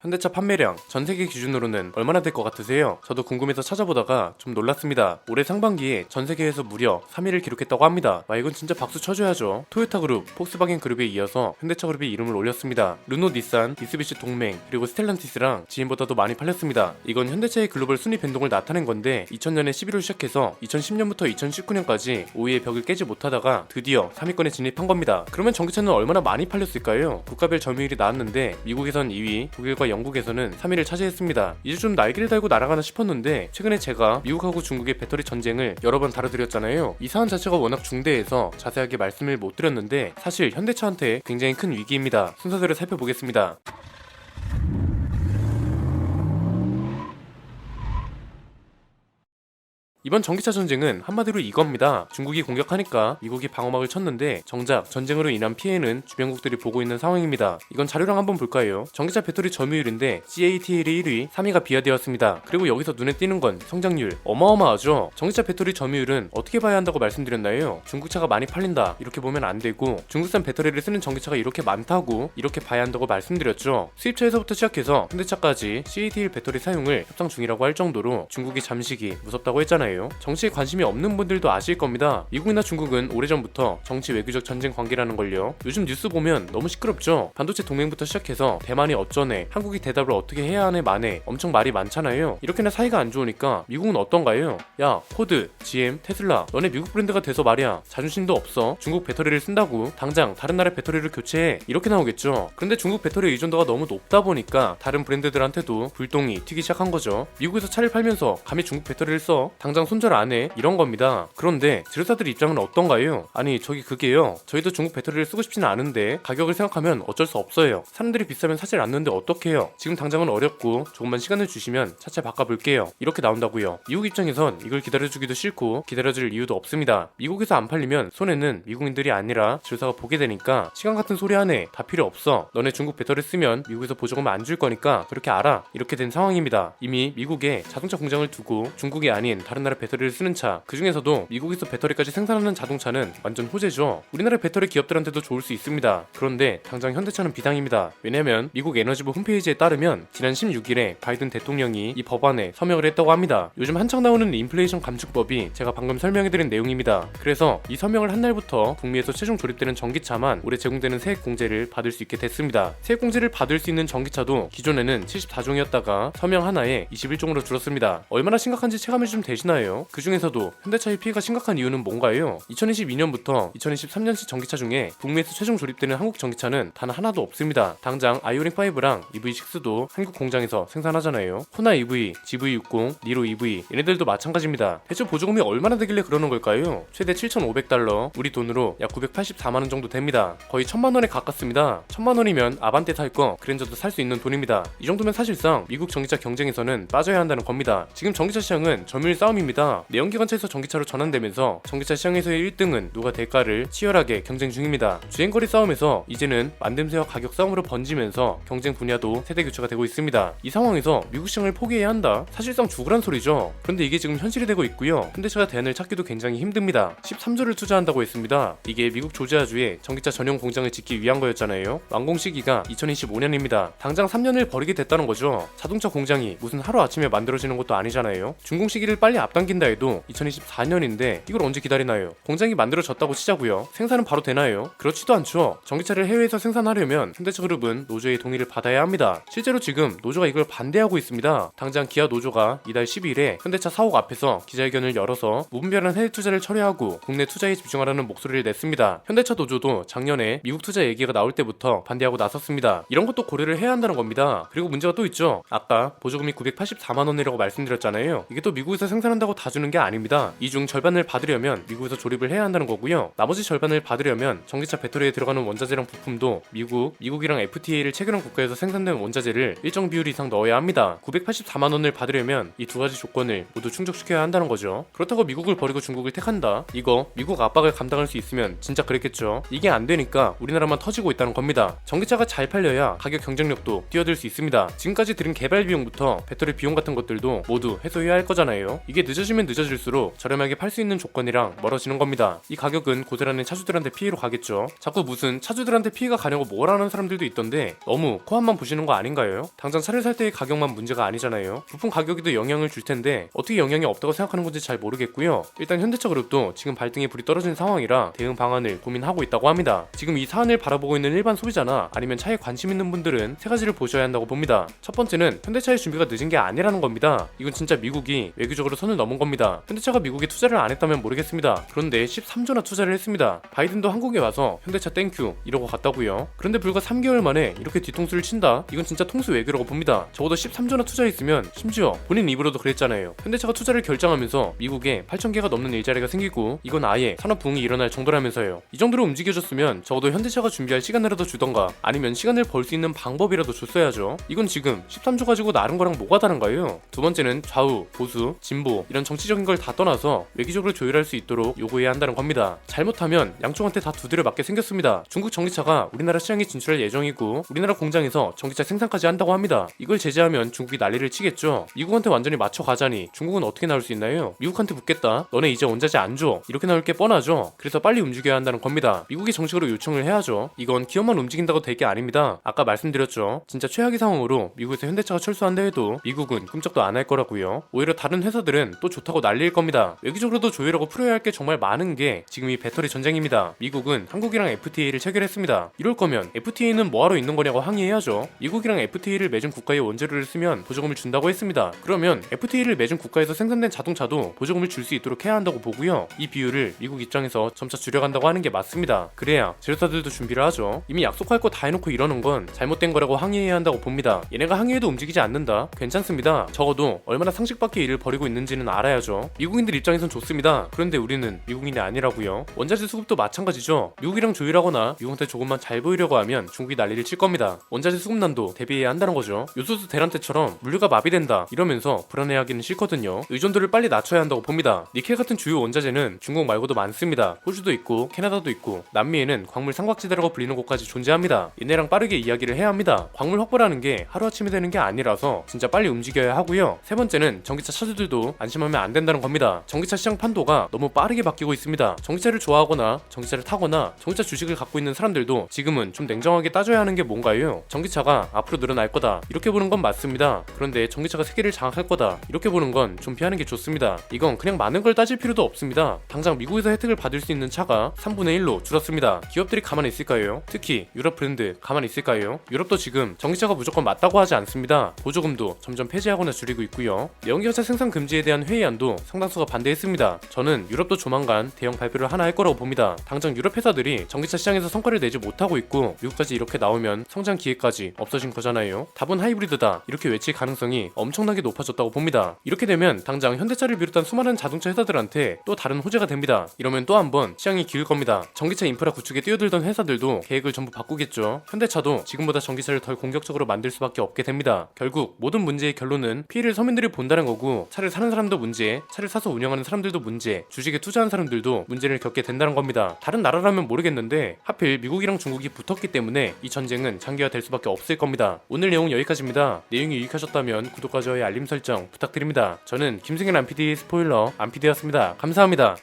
현대차 판매량 전 세계 기준으로는 얼마나 될 것 같으세요? 저도 궁금해서 찾아보다가 좀 놀랐습니다. 올해 상반기에 전 세계에서 무려 3위를 기록했다고 합니다. 와, 이건 진짜 박수 쳐줘야죠. 토요타 그룹, 폭스바겐 그룹에 이어서 현대차 그룹이 이름을 올렸습니다. 르노, 닛산, 미쓰비시 동맹, 그리고 스텔란티스랑 지인보다도 많이 팔렸습니다. 이건 현대차의 글로벌 순위 변동을 나타낸 건데 2000년에 11월 시작해서 2010년부터 2019년까지 5위의 벽을 깨지 못하다가 드디어 3위권에 진입한 겁니다. 그러면 전기차는 얼마나 많이 팔렸을까요? 국가별 점유율이 나왔는데 미국에선 2위, 독일과 영국에서는 3위를 차지했습니다. 이제 좀 날개를 달고 날아가나 싶었는데 최근에 제가 미국하고 중국의 배터리 전쟁을 여러 번 다뤄드렸잖아요. 이 사안 자체가 워낙 중대해서 자세하게 말씀을 못 드렸는데 사실 현대차한테 굉장히 큰 위기입니다. 순서대로 살펴보겠습니다. 이번 전기차 전쟁은 한마디로 이겁니다. 중국이 공격하니까 미국이 방어막을 쳤는데 정작 전쟁으로 인한 피해는 주변국들이 보고 있는 상황입니다. 이건 자료랑 한번 볼까요? 전기차 배터리 점유율인데 CATL이 1위, 3위가 비아디였습니다. 그리고 여기서 눈에 띄는 건 성장률. 어마어마하죠? 전기차 배터리 점유율은 어떻게 봐야 한다고 말씀드렸나요? 중국차가 많이 팔린다 이렇게 보면 안 되고 중국산 배터리를 쓰는 전기차가 이렇게 많다고 이렇게 봐야 한다고 말씀드렸죠. 수입차에서부터 시작해서 현대차까지 CATL 배터리 사용을 협상 중이라고 할 정도로 중국이 잠식이 무섭다고 했잖아요. 정치에 관심이 없는 분들도 아실 겁니다. 미국이나 중국은 오래전부터 정치 외교적 전쟁 관계라는 걸요. 요즘 뉴스 보면 너무 시끄럽죠. 반도체 동맹부터 시작해서 대만이 어쩌네, 한국이 대답을 어떻게 해야 하네 마네 엄청 말이 많잖아요. 이렇게나 사이가 안 좋으니까 미국은 어떤가요? 야, 포드, GM, 테슬라 너네 미국 브랜드가 돼서 말이야 자존심도 없어? 중국 배터리를 쓴다고 당장 다른 나라 배터리를 교체해 이렇게 나오겠죠. 그런데 중국 배터리 의존도가 너무 높다 보니까 다른 브랜드들한테도 불똥이 튀기 시작한 거죠. 미국에서 차를 팔면서 감히 중국 배터리를 써? 당장 손절 안 해? 이런 겁니다. 그런데 제조사들 입장은 어떤가요? 아니 저기 그게요, 저희도 중국 배터리를 쓰고 싶지는 않은데 가격을 생각하면 어쩔 수 없어요. 사람들이 비싸면 사질 않는데 어떡해요? 지금 당장은 어렵고 조금만 시간을 주시면 차차 바꿔볼게요 이렇게 나온다고요. 미국 입장에선 이걸 기다려주기도 싫고 기다려줄 이유도 없습니다. 미국에서 안 팔리면 손해는 미국인들이 아니라 제조사가 보게 되니까 시간 같은 소리 하네, 다 필요 없어, 너네 중국 배터리 쓰면 미국에서 보조금 안 줄 거니까 그렇게 알아, 이렇게 된 상황입니다. 이미 미국에 자동차 공장을 두고 중국이 아닌 다른 나라 배터리를 쓰는 차, 그 중에서도 미국에서 배터리까지 생산하는 자동차는 완전 호재죠. 우리나라 배터리 기업들한테도 좋을 수 있습니다. 그런데 당장 현대차는 비당입니다. 왜냐면 미국 에너지부 홈페이지에 따르면 지난 16일에 바이든 대통령이 이 법안에 서명을 했다고 합니다. 요즘 한창 나오는 인플레이션 감축법이 제가 방금 설명해드린 내용입니다. 그래서 이 서명을 한 날부터 북미에서 최종 조립되는 전기차만 올해 제공되는 세액 공제를 받을 수 있게 됐습니다. 세액 공제를 받을 수 있는 전기차도 기존에는 74종이었다가 서명 하나에 21종으로 줄었습니다. 얼마나 심각한지 체감이 좀 되시나요? 그 중에서도 현대차의 피해가 심각한 이유는 뭔가요? 2022년부터 2023년식 전기차 중에 북미에서 최종 조립되는 한국 전기차는 단 하나도 없습니다. 당장 아이오닉5랑 EV6도 한국 공장에서 생산하잖아요. 호나 EV, GV60, 니로 EV 얘네들도 마찬가지입니다. 대체 보조금이 얼마나 되길래 그러는 걸까요? 최대 7,500달러, 우리 돈으로 약 984만원 정도 됩니다. 거의 1,000만원에 가깝습니다. 1,000만원이면 아반떼 살 거 그랜저도 살 수 있는 돈입니다. 이 정도면 사실상 미국 전기차 경쟁에서는 빠져야 한다는 겁니다. 지금 전기차 시장은 점유율 싸움입니다. 내연기관차에서 전기차로 전환되면서 전기차 시장에서의 1등은 누가 될까를 치열하게 경쟁 중입니다. 주행거리 싸움에서 이제는 만듦새와 가격 싸움으로 번지면서 경쟁 분야도 세대 교체가 되고 있습니다. 이 상황에서 미국 시장을 포기해야 한다? 사실상 죽으란 소리죠. 그런데 이게 지금 현실이 되고 있고요. 현대차가 대안을 찾기도 굉장히 힘듭니다. 13조를 투자한다고 했습니다. 이게 미국 조지아주에 전기차 전용 공장을 짓기 위한 거였잖아요. 완공 시기가 2025년입니다. 당장 3년을 버리게 됐다는 거죠. 자동차 공장이 무슨 하루아침에 만들어지는 것도 아니잖아요. 준공 시기를 빨리 앞당긴다 해도 2024년인데 이걸 언제 기다리나요? 공장이 만들어졌다고 치자고요. 생산은 바로 되나요? 그렇지도 않죠. 전기차를 해외에서 생산하려면 현대차 그룹은 노조의 동의를 받아야 합니다. 실제로 지금 노조가 이걸 반대하고 있습니다. 당장 기아 노조가 이달 12일에 현대차 사옥 앞에서 기자회견을 열어서 무분별한 해외 투자를 철회하고 국내 투자에 집중하라는 목소리를 냈습니다. 현대차 노조도 작년에 미국 투자 얘기가 나올 때부터 반대하고 나섰습니다. 이런 것도 고려를 해야 한다는 겁니다. 그리고 문제가 또 있죠. 아까 보조금이 984만원이라고 말씀드렸잖아요. 이게 또 미국에서 생산한다고 다 주는 게 아닙니다. 이 중 절반을 받으려면 미국에서 조립을 해야 한다는 거고요. 나머지 절반을 받으려면 전기차 배터리에 들어가는 원자재랑 부품도 미국이랑 FTA를 체결한 국가에서 생산된 원자재를 일정 비율 이상 넣어야 합니다. 984만원을 받으려면 이 두 가지 조건을 모두 충족시켜야 한다는 거죠. 그렇다고 미국을 버리고 중국을 택한다? 이거 미국 압박을 감당할 수 있으면 진짜 그랬겠죠. 이게 안 되니까 우리나라만 터지고 있다는 겁니다. 전기차가 잘 팔려야 가격 경쟁력도 뛰어들 수 있습니다. 지금까지 들은 개발 비용부터 배터리 비용 같은 것들도 모두 해소해야 할 거잖아요. 이게 늦어지면 늦어지면 늦어질수록 저렴하게 팔 수 있는 조건이랑 멀어지는 겁니다. 이 가격은 고스란히 차주들한테 피해로 가겠죠. 자꾸 무슨 차주들한테 피해가 가냐고 뭐라는 사람들도 있던데 너무 코앞만 보시는 거 아닌가요? 당장 차를 살 때의 가격만 문제가 아니잖아요. 부품 가격에도 영향을 줄 텐데 어떻게 영향이 없다고 생각하는 건지 잘 모르겠고요. 일단 현대차 그룹도 지금 발등에 불이 떨어진 상황이라 대응 방안을 고민하고 있다고 합니다. 지금 이 사안을 바라보고 있는 일반 소비자나 아니면 차에 관심 있는 분들은 세 가지를 보셔야 한다고 봅니다. 첫 번째는 현대차의 준비가 늦은 게 아니라는 겁니다. 이건 진짜 미국이 외교적으로 선을 넘은 겁니다. 현대차가 미국에 투자를 안 했다면 모르겠습니다. 그런데 13조나 투자를 했습니다. 바이든도 한국에 와서 현대차 땡큐 이러고 갔다고요. 그런데 불과 3개월 만에 이렇게 뒤통수를 친다? 이건 진짜 통수 외교라고 봅니다. 적어도 13조나 투자했으면 심지어 본인 입으로도 그랬잖아요. 현대차가 투자를 결정하면서 미국에 8,000개가 넘는 일자리가 생기고 이건 아예 산업 부흥이 일어날 정도라면서요. 이 정도로 움직여줬으면 적어도 현대차가 준비할 시간이라도 주던가 아니면 시간을 벌 수 있는 방법이라도 줬어야죠. 이건 지금 13조 가지고 나른 거랑 뭐가 다른가요? 두 번째는 좌우, 보수, 진보 이런 정치적인 걸 다 떠나서 외교적으로 조율할 수 있도록 요구해야 한다는 겁니다. 잘못하면 양쪽한테 다 두드려 맞게 생겼습니다. 중국 전기차가 우리나라 시장에 진출할 예정이고 우리나라 공장에서 전기차 생산까지 한다고 합니다. 이걸 제재하면 중국이 난리를 치겠죠. 미국한테 완전히 맞춰가자니 중국은 어떻게 나올 수 있나요? 미국한테 묻겠다. 너네 이제 원자재 안 줘. 이렇게 나올 게 뻔하죠. 그래서 빨리 움직여야 한다는 겁니다. 미국이 정식으로 요청을 해야죠. 이건 기업만 움직인다고 될 게 아닙니다. 아까 말씀드렸죠. 진짜 최악의 상황으로 미국에서 현대차가 철수한다 해도 미국은 꿈쩍도 안 할 거라고요. 오히려 다른 회사들은 또 좋다고 난리일 겁니다. 외교적으로도 조율하고 풀어야 할 게 정말 많은 게 지금 이 배터리 전쟁입니다. 미국은 한국이랑 FTA를 체결했습니다. 이럴 거면 FTA는 뭐하러 있는 거냐고 항의해야죠. 미국이랑 FTA를 맺은 국가의 원재료를 쓰면 보조금을 준다고 했습니다. 그러면 FTA를 맺은 국가에서 생산된 자동차도 보조금을 줄 수 있도록 해야 한다고 보고요. 이 비율을 미국 입장에서 점차 줄여간다고 하는 게 맞습니다. 그래야 제조사들도 준비를 하죠. 이미 약속할 거 다 해놓고 이러는 건 잘못된 거라고 항의해야 한다고 봅니다. 얘네가 항의해도 움직이지 않는다? 괜찮습니다. 적어도 얼마나 상식 밖의 일을 벌이고 있는지는 알아야죠. 미국인들 입장에선 좋습니다. 그런데 우리는 미국인이 아니라고요. 원자재 수급도 마찬가지죠. 미국이랑 조율하거나 미국한테 조금만 잘 보이려고 하면 중국이 난리를 칠 겁니다. 원자재 수급난도 대비해야 한다는 거죠. 요소수 대란태처럼 물류가 마비된다 이러면서 불안해하기는 싫거든요. 의존도를 빨리 낮춰야 한다고 봅니다. 니켈 같은 주요 원자재는 중국 말고도 많습니다. 호주도 있고 캐나다도 있고 남미에는 광물 삼각지대라고 불리는 곳까지 존재합니다. 얘네랑 빠르게 이야기를 해야 합니다. 광물 확보라는 게 하루아침에 되는 게 아니라서 진짜 빨리 움직여야 하고요. 세 번째는 전기차 차주들도 안심하면 안 된다는 겁니다. 전기차 시장 판도가 너무 빠르게 바뀌고 있습니다. 전기차를 좋아하거나 전기차를 타거나 전기차 주식을 갖고 있는 사람들도 지금은 좀 냉정하게 따져야 하는 게 뭔가요? 전기차가 앞으로 늘어날 거다 이렇게 보는 건 맞습니다. 그런데 전기차가 세계를 장악할 거다 이렇게 보는 건 좀 피하는 게 좋습니다. 이건 그냥 많은 걸 따질 필요도 없습니다. 당장 미국에서 혜택을 받을 수 있는 차가 3분의 1로 줄었습니다. 기업들이 가만히 있을까요? 특히 유럽 브랜드 가만히 있을까요? 유럽도 지금 전기차가 무조건 맞다고 하지 않습니다. 보조금도 점점 폐지하거나 줄이고 있고요. 내연기관차 생산 금지에 대한 회의안도 상당수가 반대했습니다. 저는 유럽도 조만간 대형 발표를 하나 할 거라고 봅니다. 당장 유럽 회사들이 전기차 시장에서 성과를 내지 못하고 있고 미국까지 이렇게 나오면 성장 기회까지 없어진 거잖아요. 답은 하이브리드다 이렇게 외칠 가능성이 엄청나게 높아졌다고 봅니다. 이렇게 되면 당장 현대차를 비롯한 수많은 자동차 회사들한테 또 다른 호재가 됩니다. 이러면 또 한번 시장이 기울 겁니다. 전기차 인프라 구축에 뛰어들던 회사들도 계획을 전부 바꾸겠죠. 현대차도 지금보다 전기차를 덜 공격적으로 만들 수밖에 없게 됩니다. 결국 모든 문제의 결론은 피해를 서민들이 본다는 거고 차를 사는 사람도 문제, 차를 사서 운영하는 사람들도 문제, 주식에 투자한 사람들도 문제를 겪게 된다는 겁니다. 다른 나라라면 모르겠는데 하필 미국이랑 중국이 붙었기 때문에 이 전쟁은 장기화될 수밖에 없을 겁니다. 오늘 내용 여기까지입니다. 내용이 유익하셨다면 구독과 좋아요 알림 설정 부탁드립니다. 저는 김승현 안PD의 스포일러 안PD였습니다. 감사합니다.